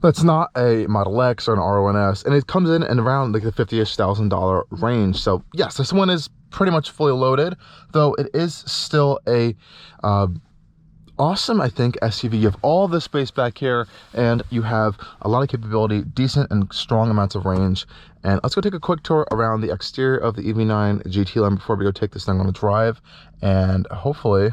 That's not a Model X or an R1S, and it comes in and around like the $50,000 range. So yes, this one is pretty much fully loaded, though it is still a awesome, I think, SUV. You have all this space back here, and you have a lot of capability, decent and strong amounts of range. And let's go take a quick tour around the exterior of the EV9 GT line before we go take this thing on a drive, and hopefully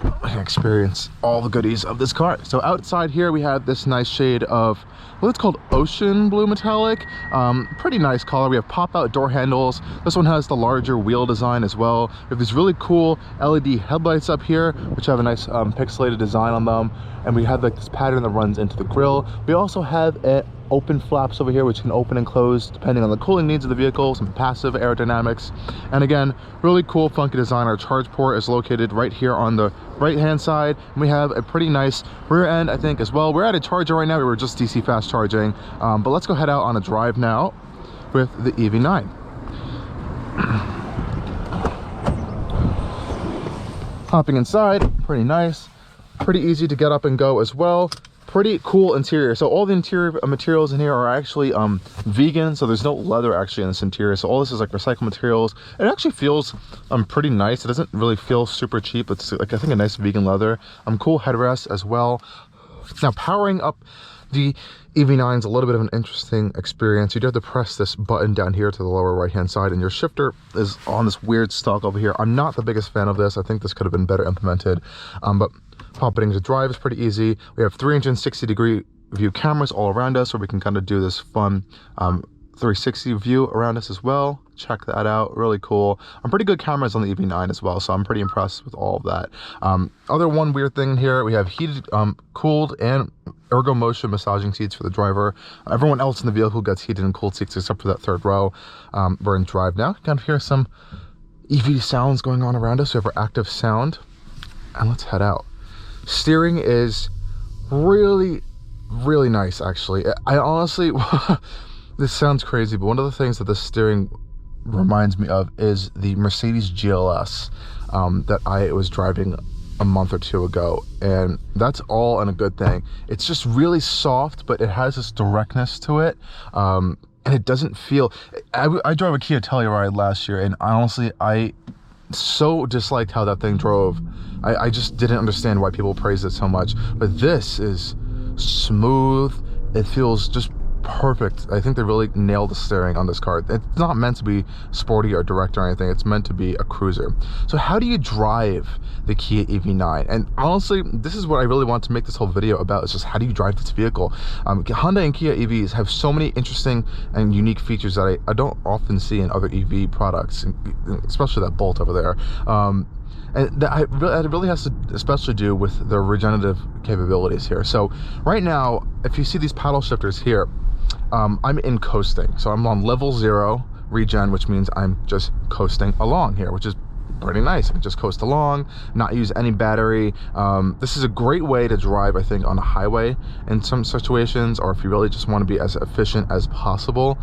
I can experience all the goodies of this car. So outside here we have this nice shade of what's called ocean blue metallic. Pretty nice color. We have pop-out door handles. This one has the larger wheel design as well. We have these really cool LED headlights up here, which have a nice pixelated design on them. And we have like this pattern that runs into the grille. We also have open flaps over here, which can open and close depending on the cooling needs of the vehicle, some passive aerodynamics. And again, really cool, funky design. Our charge port is located right here on the right-hand side. And we have a pretty nice rear end, I think, as well. We're at a charger right now. We were just DC fast charging. But let's go head out on a drive now with the EV9. Hopping inside, pretty nice. Pretty easy to get up and go as well. Pretty cool interior. So all the interior materials in here are actually vegan, so there's no leather actually in this interior. So all this is like recycled materials. It actually feels pretty nice. It doesn't really feel super cheap. It's like, I think, a nice vegan leather. Cool headrest as well. Now powering up the EV9 is a little bit of an interesting experience. You do have to press this button down here to the lower right hand side, and your shifter is on this weird stalk over here. I'm not the biggest fan of this. I think this could have been better implemented, but popping to drive is pretty easy. We have 360-degree view cameras all around us, where we can kind of do this fun 360 view around us as well. Check that out, really cool. Pretty good cameras on the EV9 as well, so I'm pretty impressed with all of that. Other one weird thing here, we have heated, cooled, and ergo motion massaging seats for the driver. Everyone else in the vehicle gets heated and cooled seats except for that third row. We're in drive now. You can hear some EV sounds going on around us. We have our active sound, and let's head out. Steering is really, really nice, actually. I honestly, this sounds crazy, but one of the things that this steering reminds me of is the Mercedes GLS that I was driving a month or two ago, and that's all in a good thing. It's just really soft, but it has this directness to it, and it doesn't feel... I drove a Kia Telluride last year, and honestly, I so disliked how that thing drove. I just didn't understand why people praised it so much, but this is smooth. It feels just perfect. I think they really nailed the steering on this car. It's not meant to be sporty or direct or anything. It's meant to be a cruiser. So how do you drive the Kia EV9? And honestly, this is what I really want to make this whole video about, is just how do you drive this vehicle. Hyundai and Kia EVs have so many interesting and unique features that I don't often see in other EV products, especially that Bolt over there. And that really has to especially do with the regenerative capabilities here. So right now, if you see these paddle shifters here, I'm in coasting. So I'm on level 0 regen, which means I'm just coasting along here, which is pretty nice. I can just coast along, not use any battery. This is a great way to drive, I think, on a highway in some situations, or if you really just want to be as efficient as possible.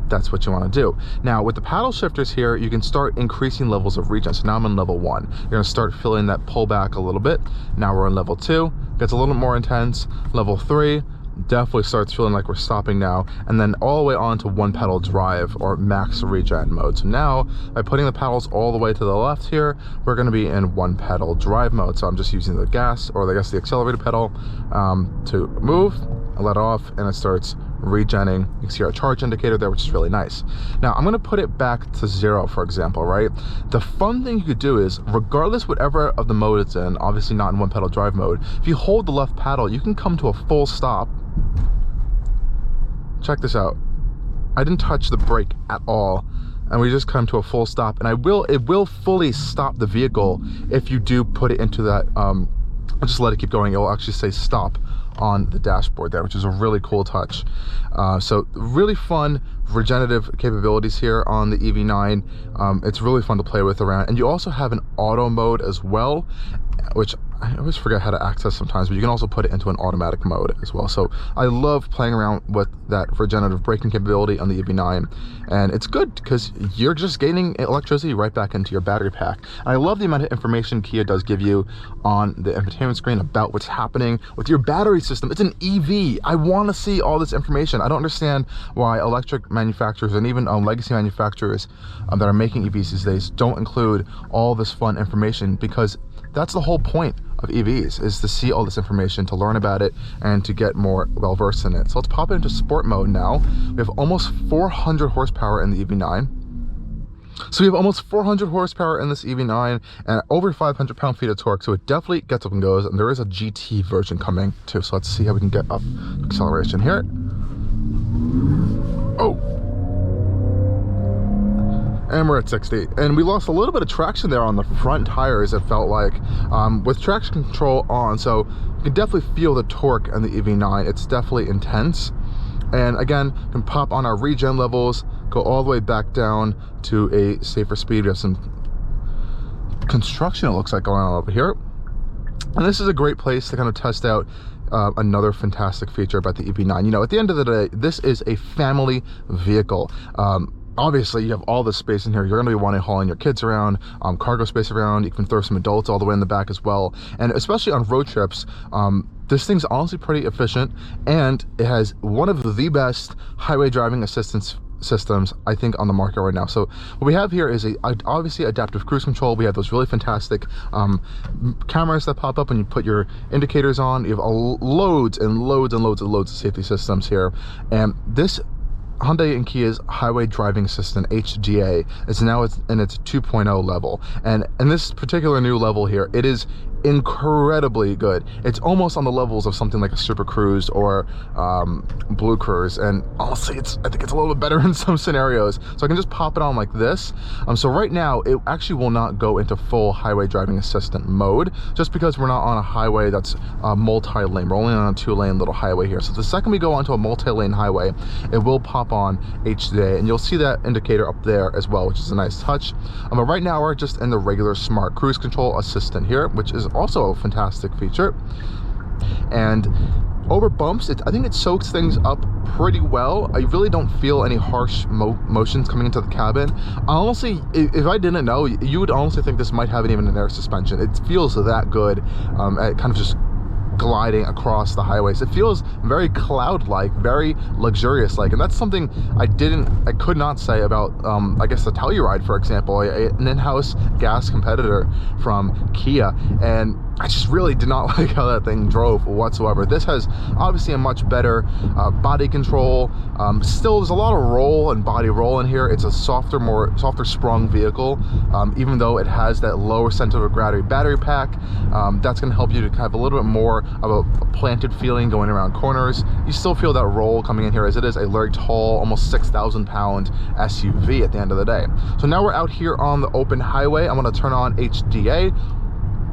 That's what you want to do. Now with the paddle shifters here, you can start increasing levels of regen. So now I'm on level 1. You're going to start feeling that pull back a little bit. Now we're on level 2, gets a little more intense. Level 3 definitely starts feeling like we're stopping now, and then all the way on to one pedal drive or max regen mode. So now by putting the pedals all the way to the left here, we're going to be in one pedal drive mode. So I'm just using the gas, or I guess the accelerator pedal, to move, I let it off, and it starts regenning. You can see our charge indicator there, which is really nice. Now I'm going to put it back to 0, for example, right? The fun thing you could do is, regardless whatever of the mode it's in, obviously not in one pedal drive mode, if you hold the left paddle, you can come to a full stop. Check this out. I didn't touch the brake at all, and we just come to a full stop, and it will fully stop the vehicle if you do put it into that, I'll just let it keep going. It will actually say stop on the dashboard there, which is a really cool touch. So really fun regenerative capabilities here on the EV9. It's really fun to play with around, and you also have an auto mode as well, which I always forget how to access sometimes, but you can also put it into an automatic mode as well. So I love playing around with that regenerative braking capability on the EV9, and it's good because you're just gaining electricity right back into your battery pack. And I love the amount of information Kia does give you on the infotainment screen about what's happening with your battery system. It's an EV. I want to see all this information. I don't understand why electric manufacturers and even legacy manufacturers that are making EVs these days don't include all this fun information, because that's the whole point of EVs, is to see all this information, to learn about it, and to get more well-versed in it. So let's pop it into sport mode now. We have almost 400 horsepower in the EV9. So we have almost 400 horsepower in this EV9 and over 500 pound-feet of torque. So it definitely gets up and goes, and there is a GT version coming too. So let's see how we can get up acceleration here. Oh! And we're at 60, and we lost a little bit of traction there on the front tires, it felt like, with traction control on. So you can definitely feel the torque on the EV9. It's definitely intense. And again, you can pop on our regen levels, go all the way back down to a safer speed. We have some construction, it looks like, going on over here. And this is a great place to kind of test out another fantastic feature about the EV9. You know, at the end of the day, this is a family vehicle. Obviously, you have all this space in here. You're going to be wanting to hauling your kids around, cargo space around. You can throw some adults all the way in the back as well. And especially on road trips, this thing's honestly pretty efficient, and it has one of the best highway driving assistance systems, I think, on the market right now. So what we have here is obviously adaptive cruise control. We have those really fantastic cameras that pop up when you put your indicators on. You have loads and loads and loads and loads of safety systems here. And this Hyundai and Kia's Highway Driving Assistant HDA is now in its 2.0 level, and in this particular new level here, it is incredibly good. It's almost on the levels of something like a Super Cruise or Blue Cruise, and honestly, I think it's a little bit better in some scenarios. So I can just pop it on like this. So right now, it actually will not go into full Highway Driving Assistant mode, just because we're not on a highway that's multi-lane. We're only on a 2-lane little highway here. So the second we go onto a multi-lane highway, it will pop on HDA, and you'll see that indicator up there as well, which is a nice touch. But right now, we're just in the regular Smart Cruise Control Assistant here, which is also a fantastic feature. And over bumps, I think it soaks things up pretty well. I really don't feel any harsh motions coming into the cabin. Honestly, if I didn't know, you would honestly think this might have even an air suspension. It feels that good at kind of just gliding across the highways. It feels very cloud-like, very luxurious-like, and that's something I could not say about I guess the Telluride, for example, an in-house gas competitor from Kia, and I just really did not like how that thing drove whatsoever. This has obviously a much better body control. Still, there's a lot of roll and body roll in here. It's a softer sprung vehicle, even though it has that lower center of gravity battery pack. That's going to help you to have a little bit more of a planted feeling going around corners. You still feel that roll coming in here, as it is a very tall, almost 6,000 pound SUV at the end of the day. So now we're out here on the open highway. I'm going to turn on HDA,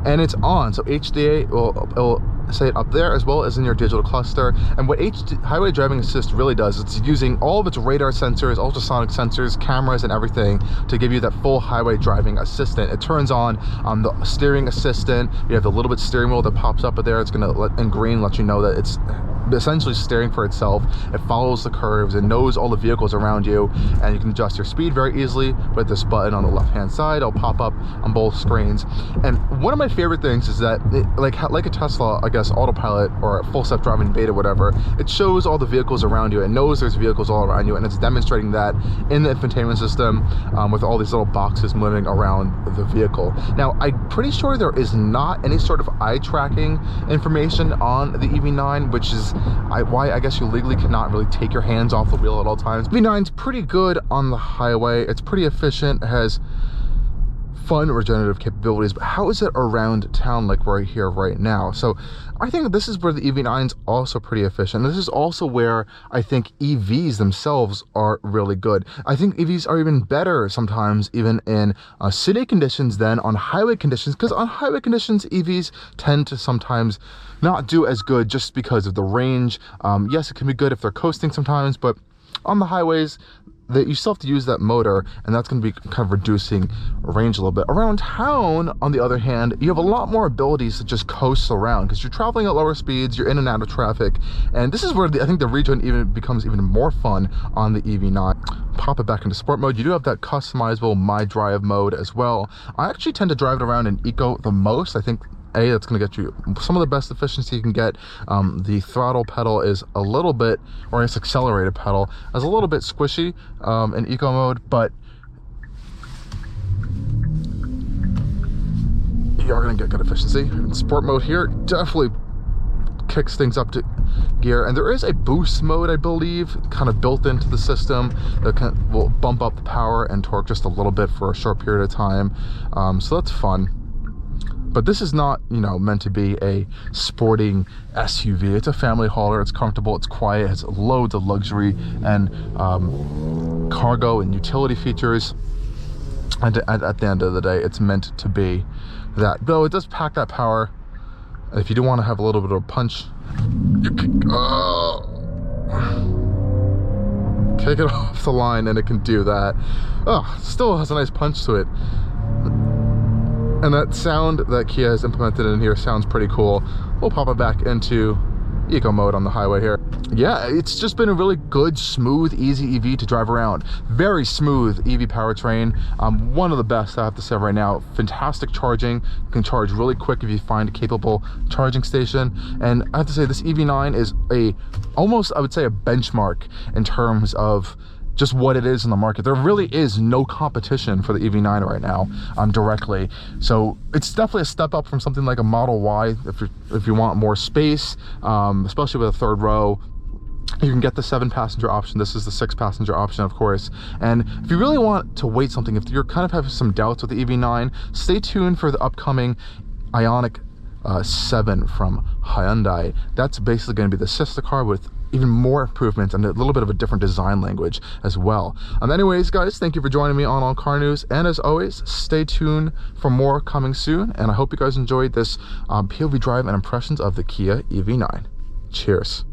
and it's on. So HDA will say it up there as well as in your digital cluster. And what Highway Driving Assist really does, it's using all of its radar sensors, ultrasonic sensors, cameras, and everything to give you that full highway driving assistant. It turns on the steering assistant. You have the little bit steering wheel that pops up there. It's going to, in green, let you know that it's essentially steering for itself. It follows the curves, it knows all the vehicles around you, and you can adjust your speed very easily with this button on the left hand side. It'll pop up on both screens. And one of my favorite things is that like a Tesla, I guess, autopilot or full self-driving beta, whatever, it shows all the vehicles around you. It knows there's vehicles all around you, and it's demonstrating that in the infotainment system with all these little boxes moving around the vehicle. Now, I'm pretty sure there is not any sort of eye tracking information on the EV9, which is why I guess you legally cannot really take your hands off the wheel at all times. EV9's pretty good on the highway. It's pretty efficient. It has fun regenerative capabilities, but how is it around town like right here right now? So I think this is where the EV9's also pretty efficient. This is also where I think EVs themselves are really good. I think EVs are even better sometimes even in city conditions than on highway conditions, because on highway conditions EVs tend to sometimes not do as good just because of the range. Yes, it can be good if they're coasting sometimes, but on the highways, that you still have to use that motor, and that's going to be kind of reducing range a little bit. Around town, on the other hand, you have a lot more abilities to just coast around because you're traveling at lower speeds, you're in and out of traffic, and this is where I think the Regen even becomes even more fun on the EV9. Pop it back into sport mode. You do have that customizable My Drive mode as well. I actually tend to drive it around in Eco the most. I think that's going to get you some of the best efficiency you can get. The throttle pedal is a little bit, or its accelerated pedal is a little bit squishy in eco mode, but you are going to get good efficiency. In sport mode here, definitely kicks things up to gear, and there is a boost mode, I believe, kind of built into the system that will bump up the power and torque just a little bit for a short period of time. So that's fun. But this is not, you know, meant to be a sporting SUV. It's a family hauler. It's comfortable. It's quiet. It has loads of luxury and cargo and utility features. And at the end of the day, it's meant to be that. Though it does pack that power. If you do want to have a little bit of a punch, you can kick it off the line, and it can do that. Oh, still has a nice punch to it. And that sound that Kia has implemented in here sounds pretty cool. We'll pop it back into eco mode on the highway here. Yeah, it's just been a really good, smooth, easy EV to drive around. Very smooth EV powertrain. One of the best, I have to say right now. Fantastic charging. You can charge really quick if you find a capable charging station. And I have to say, this EV9 is almost, I would say, a benchmark in terms of just what it is in the market. There really is no competition for the EV9 right now directly. So it's definitely a step up from something like a Model Y if you want more space, especially with a third row. You can get the 7-passenger option. This is the 6-passenger option, of course. And if you really want to weight something, if you're kind of having some doubts with the EV9, stay tuned for the upcoming Ioniq 7 from Hyundai. That's basically going to be the sister car with even more improvements and a little bit of a different design language as well. Anyways, guys, thank you for joining me on Allcarnews, and as always, stay tuned for more coming soon. And I hope you guys enjoyed this POV drive and impressions of the Kia EV9. Cheers.